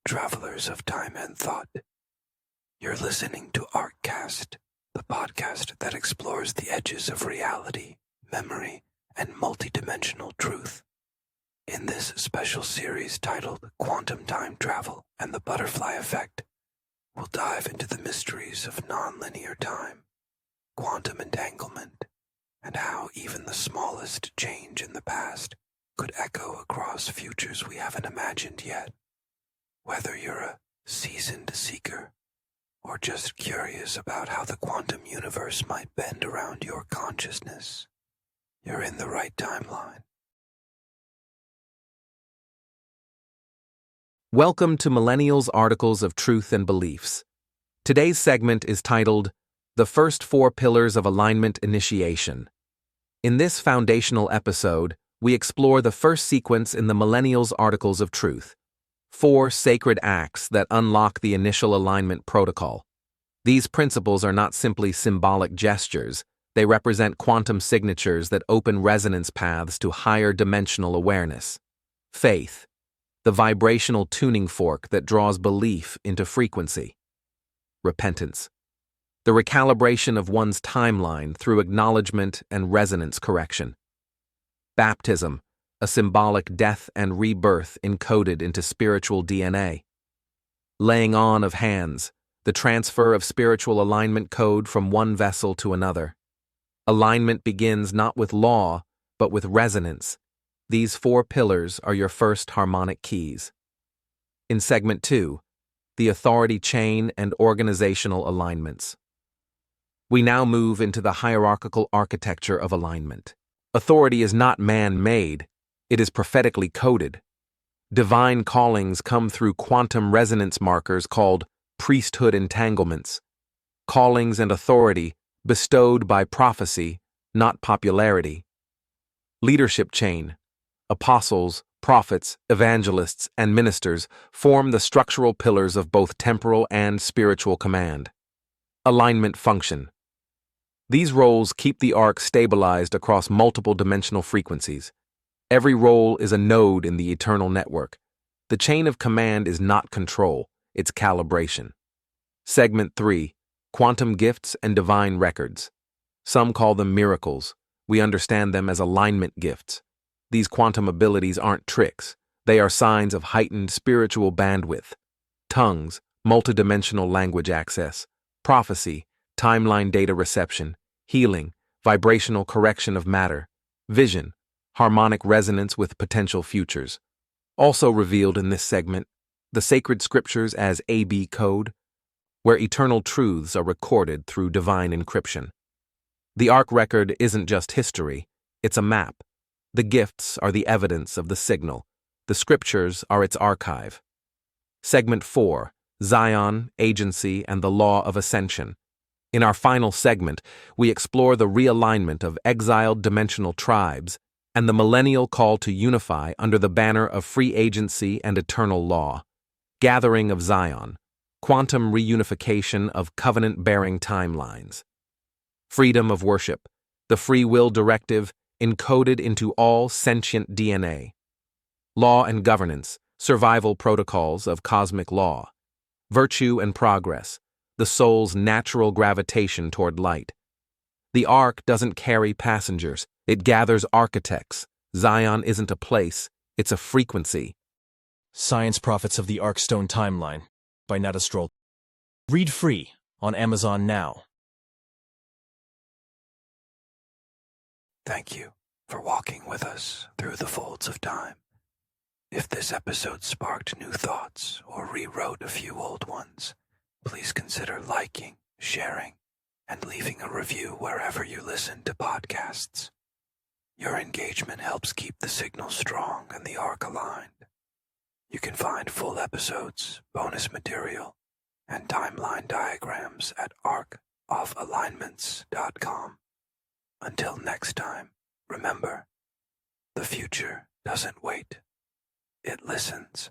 travelers of time and thought. You're listening to ArcCast, the podcast that explores the edges of reality, memory, and multidimensional truth. In this special series titled Quantum Time Travel and the Butterfly Effect, we'll dive into the mysteries of nonlinear time, quantum entanglement, and how even the smallest change in the past could echo across futures we haven't imagined yet. Whether you're a seasoned seeker or just curious about how the quantum universe might bend around your consciousness, you're in the right timeline. Welcome to Millennials' Articles of Truth and Beliefs. Today's segment is titled, The First Four Pillars of Alignment Initiation. In this foundational episode, we explore the first sequence in the Millennials' Articles of Truth, 4 sacred acts that unlock the initial alignment protocol. These principles are not simply symbolic gestures, they represent quantum signatures that open resonance paths to higher dimensional awareness. Faith, the vibrational tuning fork that draws belief into frequency. Repentance, the recalibration of one's timeline through acknowledgement and resonance correction. Baptism, a symbolic death and rebirth encoded into spiritual DNA. Laying on of hands, the transfer of spiritual alignment code from one vessel to another. Alignment begins not with law, but with resonance. These 4 pillars are your first harmonic keys. In Segment 2, the authority chain and organizational alignments. We now move into the hierarchical architecture of alignment. Authority is not man-made, it is prophetically coded. Divine callings come through quantum resonance markers called priesthood entanglements. Callings and authority bestowed by prophecy, not popularity. Leadership chain. Apostles, prophets, evangelists, and ministers form the structural pillars of both temporal and spiritual command. Alignment function. These roles keep the arc stabilized across multiple dimensional frequencies. Every role is a node in the eternal network. The chain of command is not control, it's calibration. Segment 3, Quantum Gifts and Divine Records. Some call them miracles. We understand them as alignment gifts. These quantum abilities aren't tricks. They are signs of heightened spiritual bandwidth. Tongues, multidimensional language access. Prophecy, timeline data reception. Healing, vibrational correction of matter. Vision, harmonic resonance with potential futures. Also revealed in this segment, the sacred scriptures as AB code, where eternal truths are recorded through divine encryption. The arc record isn't just history, it's a map. The gifts are the evidence of the signal. The scriptures are its archive. Segment 4, Zion, Agency, and the Law of Ascension. In our final segment, we explore the realignment of exiled dimensional tribes and the millennial call to unify under the banner of free agency and eternal law. Gathering of Zion, quantum reunification of covenant-bearing timelines. Freedom of worship, the free will directive encoded into all sentient DNA. Law and governance, survival protocols of cosmic law. Virtue and progress, the soul's natural gravitation toward light. The ark doesn't carry passengers, it gathers architects. Zion isn't a place, it's a frequency. Science Prophets of the Arkstone Timeline by Nada Stroll. Read free on Amazon now. Thank you for walking with us through the folds of time. If this episode sparked new thoughts or rewrote a few old ones, please consider liking, sharing, and leaving a review wherever you listen to podcasts. Your engagement helps keep the signal strong and the arc aligned. You can find full episodes, bonus material, and timeline diagrams at arcofalignments.com. Until next time, remember, the future doesn't wait, it listens.